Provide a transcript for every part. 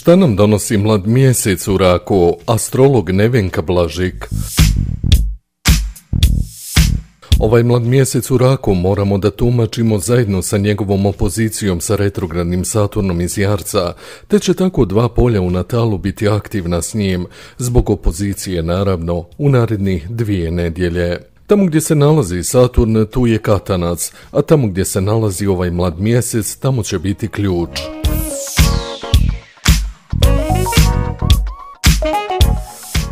Šta nam donosi mlad mjesec u Raku, astrolog Nevenka Blažik? Ovaj mlad mjesec u Raku moramo da tumačimo zajedno sa njegovom opozicijom sa retrogradnim Saturnom iz Jarca, te će tako dva polja u Natalu biti aktivna s njim, zbog opozicije naravno, u narednih 2 nedjelje. Tamo gdje se nalazi Saturn, tu je katanac, a tamo gdje se nalazi ovaj mlad mjesec, tamo će biti ključ.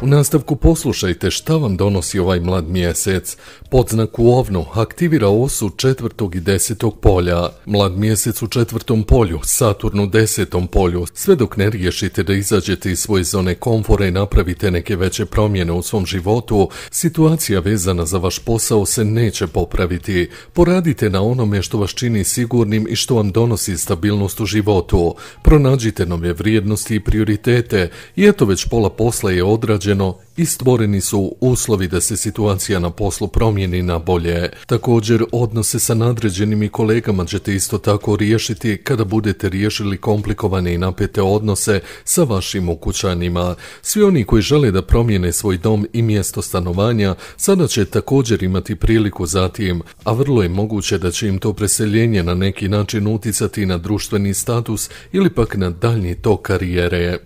U nastavku poslušajte šta vam donosi ovaj mlad mjesec. Podznak u Ovnu aktivira osu 4. i 10. polja. Mlad mjesec u 4. polju, Saturn u 10. polju. Sve dok ne riješite da izađete iz svoje zone komfora i napravite neke veće promjene u svom životu, situacija vezana za vaš posao se neće popraviti. Poradite na onome što vas čini sigurnim i što vam donosi stabilnost u životu. Pronađite nove vrijednosti i prioritete i eto već pola posla je odrađeno i stvoreni su uslovi da se situacija na poslu promijeni na bolje. Također, odnose sa nadređenim i kolegama ćete isto tako riješiti kada budete riješili komplikovane i napete odnose sa vašim ukućanima. Svi oni koji žele da promijene svoj dom i mjesto stanovanja sada će također imati priliku za tim, a vrlo je moguće da će im to preseljenje na neki način uticati na društveni status ili pak na daljnji tok karijere.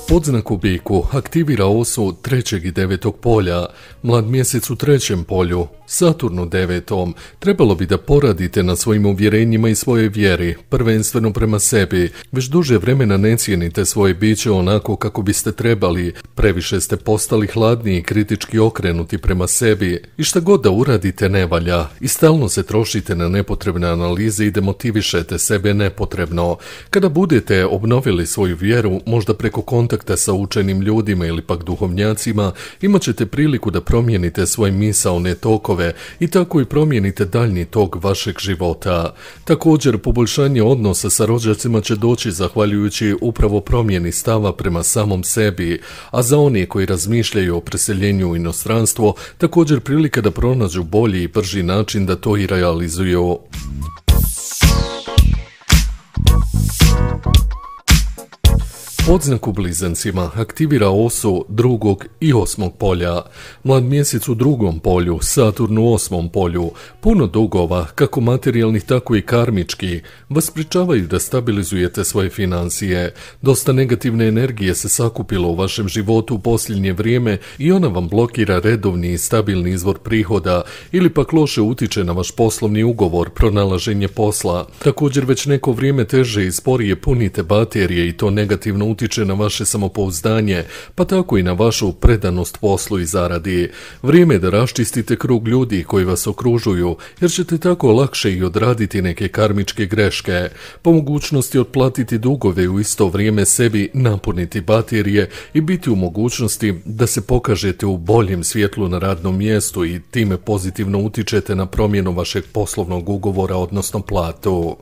Podznak u Biku aktivira osu 3. i 9. polja. Mlad mjesec u 3. polju, Saturn u 9. Trebalo bi da poradite na svojim uvjerenjima i svojoj vjeri, prvenstveno prema sebi. Već duže vremena ne cijenite svoje biće onako kako biste trebali. Previše ste postali hladni i kritički okrenuti prema sebi. I šta god da uradite ne valja. I stalno se trošite na nepotrebne analize i demotivišete sebe nepotrebno. Kada budete obnovili svoju vjeru, možda preko kontakta sa učenim ljudima ili pak duhovnjacima, imat ćete priliku da promijenite svoje misaone tokove i tako i promijenite daljnji tok vašeg života. Također, poboljšanje odnosa sa rođacima će doći zahvaljujući upravo promjeni stava prema samom sebi, a za one koji razmišljaju o preseljenju u inostranstvo, također prilika da pronađu bolji i brži način da to i realizuju. Podznak u Blizancima aktivira osu 2. i 8. polja. Mlad mjesec u 2. polju, Saturn u 8. polju. Puno dugova, kako materijalnih tako i karmički, vas sprječavaju da stabilizujete svoje financije. Dosta negativne energije se sakupilo u vašem životu u posljednje vrijeme i ona vam blokira redovni i stabilni izvor prihoda ili pak loše utiče na vaš poslovni ugovor, pronalaženje posla. Također već neko vrijeme teže i sporije punite baterije i to negativno utiče na vaše samopouzdanje, pa tako i na vašu predanost poslu i zaradi. Vrijeme je da raščistite krug ljudi koji vas okružuju, jer ćete tako lakše i odraditi neke karmičke greške. Po mogućnosti otplatiti dugove i u isto vrijeme sebi napuniti baterije i biti u mogućnosti da se pokažete u boljem svjetlu na radnom mjestu i time pozitivno utičete na promjenu vašeg poslovnog ugovora, odnosno platu.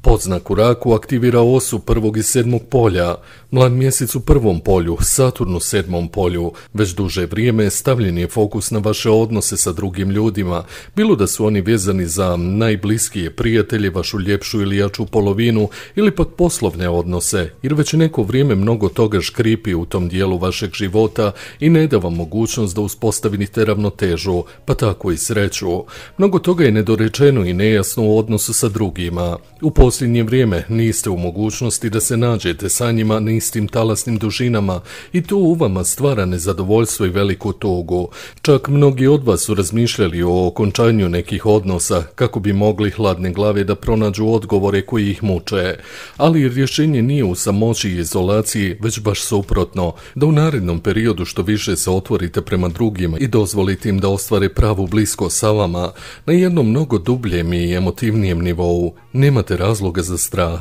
Podznak u Raku aktivira osu 1. i 7. polja. Mlad mjesec u 1. polju, Saturn u 7. polju. Već duže vrijeme stavljen je fokus na vaše odnose sa drugim ljudima, bilo da su oni vezani za najbliskije prijatelje, vašu ljepšu ili jaču polovinu ili pak poslovne odnose, jer već neko vrijeme mnogo toga škripi u tom dijelu vašeg života i ne da vam mogućnost da uspostavite ravnotežu, pa tako i sreću. Mnogo toga je nedorečeno i nejasno u odnosu sa drugima. U posljednje vrijeme niste u mogućnosti da se nađete sa njima na istim talasnim dužinama i to u vama stvara nezadovoljstvo i veliku tugu. Čak mnogi od vas su razmišljali o okončanju nekih odnosa kako bi mogli hladne glave da pronađu odgovore koji ih muče. Ali rješenje nije u samoći i izolaciji, već baš suprotno, da u narednom periodu što više se otvorite prema drugima i dozvolite im da ostvare pravu bliskost sa vama na jednom mnogo dubljem i emotivnijem nivou. Nemate razloga za strah.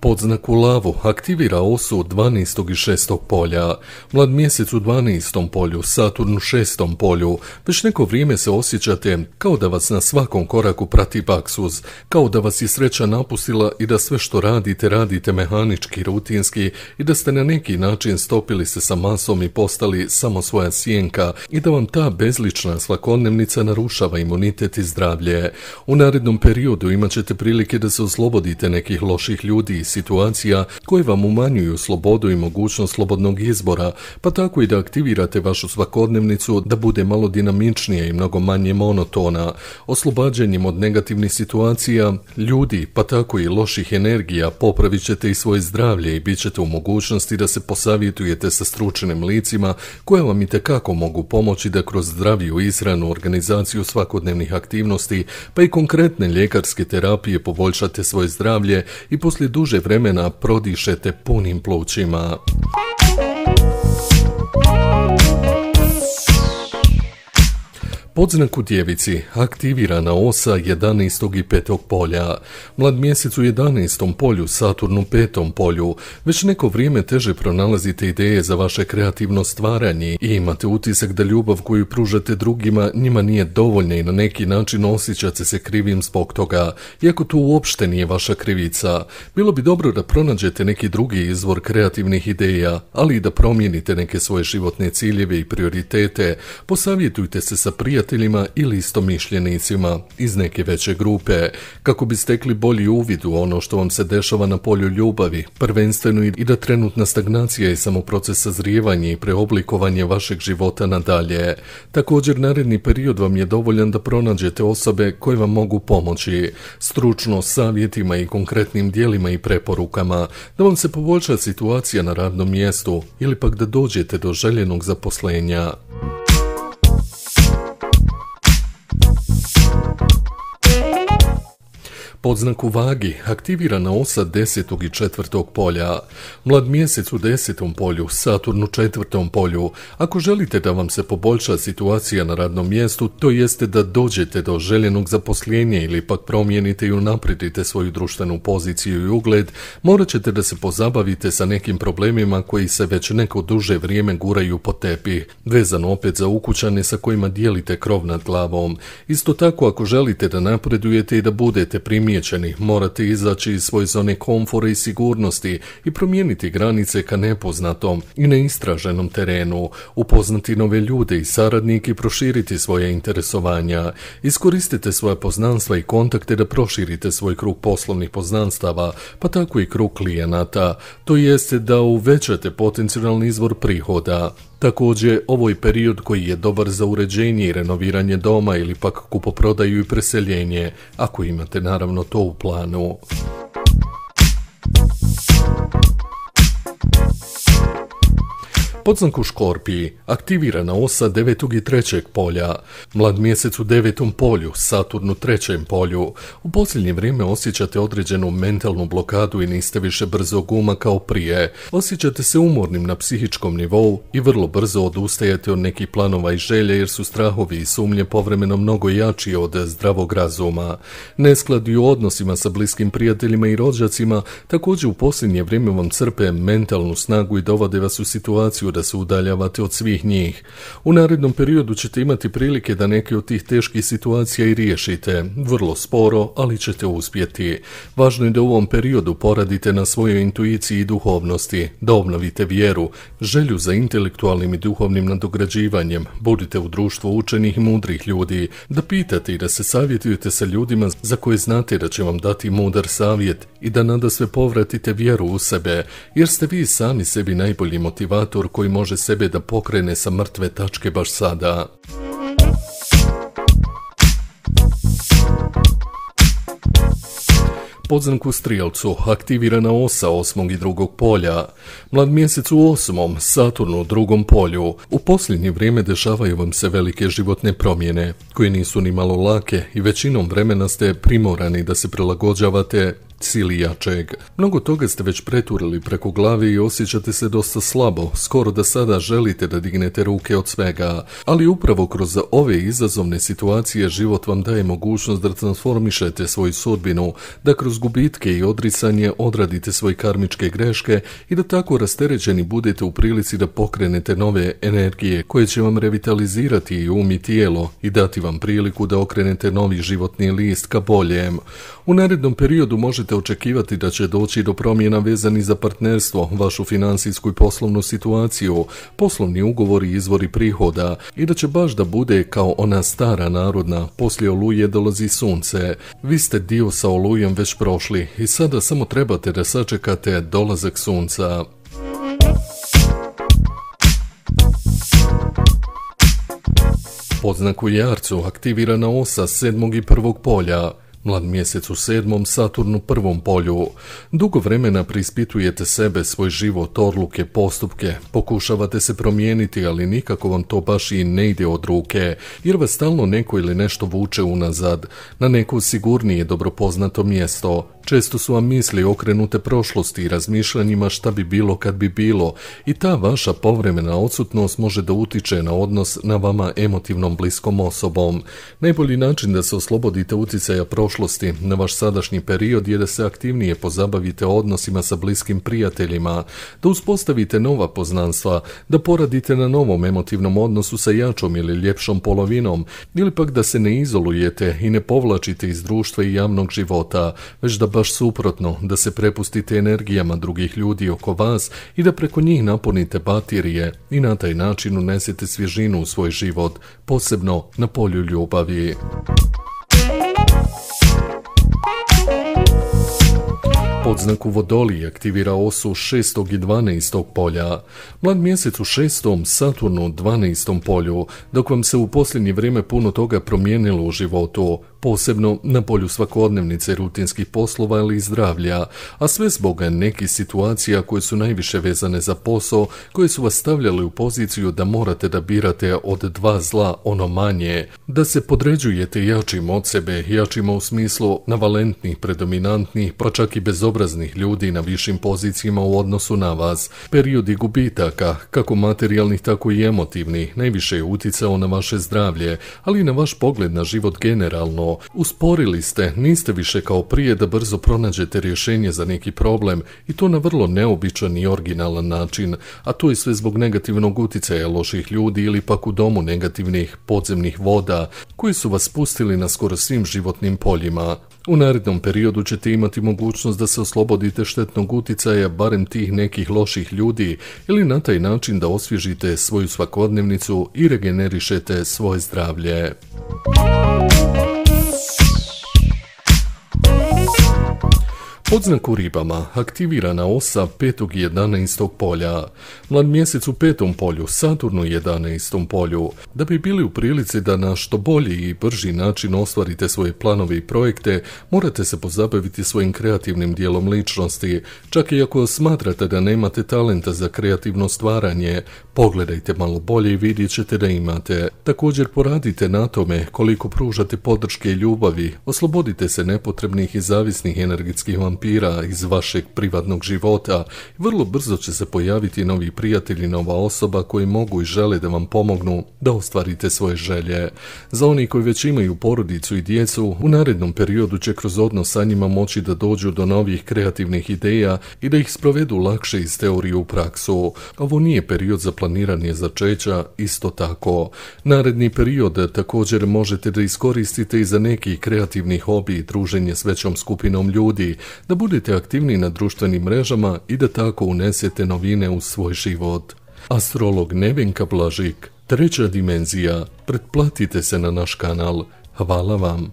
Podznak u lavu aktivira osu 12. i 6. polja. Mlad mjesec u 12. polju, Saturn u 6. polju. Već neko vrijeme se osjećate kao da vas na svakom koraku prati baksuz, kao da vas je sreća napustila i da sve što radite mehanički, rutinski i da ste na neki način stopili se sa masom i postali samo svoja sjenka i da vam ta bezlična svakodnevnica narušava imunitet i zdravlje. U narednom periodu imat ćete prilike da se oslobodite nekih loših ljudi i situacija koje vam umanjuju slobodu i mogućnost slobodnog izbora, pa tako i da aktivirate vašu svakodnevnicu da bude malo dinamičnija i mnogo manje monotona. Oslobađanjem od negativnih situacija, ljudi, pa tako i loših energija, popravit ćete i svoje zdravlje i bit ćete u mogućnosti da se posavjetujete sa stručnim licima koja vam itekako mogu pomoći da kroz zdraviju ishranu, organizaciju svakodnevnih aktivnosti, pa i konkretne ljekarske terapije poboljšate svoje zdravlje i poslije duže vremena prodišete punim plućima. Podznak u Djevici aktivirana osa 11. i 5. polja. Mlad mjesec u 11. polju, Saturn u 5. polju. Već neko vrijeme teže pronalazite ideje za vaše kreativno stvaranje i imate utisak da ljubav koju pružate drugima njima nije dovoljna i na neki način osjećate se krivim zbog toga, iako to uopšte nije vaša krivica. Bilo bi dobro da pronađete neki drugi izvor kreativnih ideja, ali i da promijenite neke svoje životne ciljeve i prioritete. Posavjetujte se sa prijateljima ili istomišljenicima iz neke veće grupe, kako bi stekli bolji uvid u ono što vam se dešava na polju ljubavi, prvenstveno i da trenutna stagnacija je samo proces sazrijevanja i preoblikovanja vašeg života nadalje. Također, naredni period vam je dovoljan da pronađete osobe koje vam mogu pomoći, stručno, savjetima i konkretnim dijelima i preporukama, da vam se poboljša situacija na radnom mjestu ili pak da dođete do željenog zaposlenja. Podznak u Vagi aktivirana osa 10. i 4. polja. Mlad mjesec u 10. polju, Saturn u 4. polju. Ako želite da vam se poboljša situacija na radnom mjestu, to jeste da dođete do željenog zaposlenja ili pak promijenite i unaprijedite svoju društvenu poziciju i ugled, morat ćete da se pozabavite sa nekim problemima koji se već neko duže vrijeme guraju po tepih, vezano opet za ukućane sa kojima dijelite krov nad glavom. Isto tako, ako želite da napredujete i da budete primijećeni, morate izaći iz svoje zone komfora i sigurnosti i promijeniti granice ka nepoznatom i neistraženom terenu, upoznati nove ljude i saradnike i proširiti svoje interesovanja. Iskoristite svoja poznanstva i kontakte da proširite svoj krug poslovnih poznanstava, pa tako i krug klijenata, to jeste da uvećate potencijalni izvor prihoda. Također, ovo je period koji je dobar za uređenje i renoviranje doma ili pak kupoprodaju i preseljenje, ako imate naravno to u planu. Podznak u Škorpiji aktivirana osa 9. i 3. polja. Mlad mjesec u 9. polju, Saturn u 3. polju. U posljednje vrijeme osjećate određenu mentalnu blokadu i niste više brzog uma kao prije. Osjećate se umornim na psihičkom nivou i vrlo brzo odustajete od nekih planova i želja jer su strahovi i sumnje povremeno mnogo jači od zdravog razuma. Neskladi u odnosima sa bliskim prijateljima i rođacima također u posljednje vrijeme vam crpe mentalnu snagu i dovode vas u situaciju da se udaljavate od svih njih. U narednom periodu ćete imati prilike da neke od tih teških situacija i riješite. Vrlo sporo, ali ćete uspjeti. Važno je da u ovom periodu poradite na svojoj intuiciji i duhovnosti, da obnovite vjeru, želju za intelektualnim i duhovnim nadograđivanjem, budite u društvu učenih i mudrih ljudi, da pitate i da se savjetujete sa ljudima za koje znate da će vam dati mudar savjet i da nadasve povratite vjeru u sebe, jer ste vi sami sebi najbolji motivator koji može sebe da pokrene sa mrtve tačke baš sada. Podznak u Strijelcu aktivirana osa 8. i 2. polja. Mlad mjesec u 8. Saturn u 2. polju. U posljednje vrijeme dešavaju vam se velike životne promjene, koje nisu ni malo lake i većinom vremena ste primorani da se prilagođavate sili jačeg. Mnogo toga ste već preturili preko glave i osjećate se dosta slabo, skoro da sada želite da dignete ruke od svega, ali upravo kroz ove izazovne situacije život vam daje mogućnost da transformišete svoju sudbinu, da kroz gubitke i odricanje odradite svoje karmičke greške i da tako rasterećeni budete u prilici da pokrenete nove energije koje će vam revitalizirati i um i tijelo i dati vam priliku da okrenete novi životni list ka boljem. U narednom periodu možete očekivati da će doći do promjena vezanih za partnerstvo, vašu finansijsku i poslovnu situaciju, poslovni ugovori i izvori prihoda i da će baš da bude kao ona stara narodna, poslije oluje dolazi sunce. Vi ste dio sa olujom već prošli i sada samo trebate da sačekate dolazak sunca. Podznak u Jarcu, aktivirana osa 7. i 1. polja. Mlad mjesec u 7. Saturn u 1. polju. Dugo vremena preispitujete sebe, svoj život, odluke, postupke. Pokušavate se promijeniti, ali nikako vam to baš i ne ide od ruke, jer vas stalno neko ili nešto vuče unazad, na neko sigurnije dobro poznato mjesto. Često su vam misli okrenute prošlosti i razmišljanjima šta bi bilo kad bi bilo i ta vaša povremena odsutnost može da utiče na odnos na vama emotivnom bliskom osobom. Najbolji način da se oslobodite uticaja prošlosti na vaš sadašnji period je da se aktivnije pozabavite odnosima sa bliskim prijateljima, da uspostavite nova poznanstva, da poradite na novom emotivnom odnosu sa jačom ili ljepšom polovinom, ili pak da se ne izolujete i ne povlačite iz društva i javnog života, već da baš suprotno, da se prepustite energijama drugih ljudi oko vas i da preko njih napunite baterije i na taj način unesete svježinu u svoj život, posebno na polju ljubavi. Podznak u Vodoliji aktivira osu 6. i 12. polja. Mlad mjesec u 6. Saturnu u 12. polju, dok vam se u posljednje vrijeme puno toga promijenilo u životu, posebno na polju svakodnevnice, rutinskih poslova ili zdravlja, a sve zbog nekih situacija koje su najviše vezane za posao, koje su vas stavljali u poziciju da morate da birate od dva zla ono manje, da se podređujete jačim od sebe, jačima u smislu navalentnih, predominantnih, pa čak i bezobraznih ljudi na višim pozicijama u odnosu na vas. Periodi gubitaka, kako materijalnih tako i emotivnih, najviše je uticao na vaše zdravlje, ali i na vaš pogled na život generalno. Usporili ste, niste više kao prije da brzo pronađete rješenje za neki problem i to na vrlo neobičan i originalan način, a to je sve zbog negativnog uticaja loših ljudi ili pak u domu negativnih podzemnih voda koji su vas spustili na skoro svim životnim poljima. U narednom periodu ćete imati mogućnost da se oslobodite štetnog uticaja barem tih nekih loših ljudi ili na taj način da osvježite svoju svakodnevnicu i regenerišete svoje zdravlje. Podznak u Ribama, aktivirana osa 5. i 11. polja. Mlad mjesec u 5. polju, Saturn u 11. polju. Da bi bili u prilici da na što bolji i brži način ostvarite svoje planove i projekte, morate se pozabaviti svojim kreativnim dijelom ličnosti. Čak i ako smatrate da nemate talenta za kreativno stvaranje, pogledajte malo bolje i vidjet ćete da imate. Također poradite na tome koliko pružate podrške i ljubavi, oslobodite se nepotrebnih i zavisnih energetskih vampira iz vašeg privatnog života i vrlo brzo će se pojaviti novi prijatelji, nova osoba koji mogu i žele da vam pomognu da ostvarite svoje želje. Za oni koji već imaju porodicu i djecu, u narednom periodu će kroz odnos sa njima moći da dođu do novih kreativnih ideja i da ih sprovedu lakše iz teorije u praksu. Ovo nije period za planiranje začeća, isto tako. Naredni period također možete da iskoristite i za neki kreativni hobi i druženje s većom skupinom ljudi, da budete aktivni na društvenim mrežama i da tako unesete novine u svoj život. Astrolog Nevenka Blažik, 3. dimenzija. Pretplatite se na naš kanal. Hvala vam.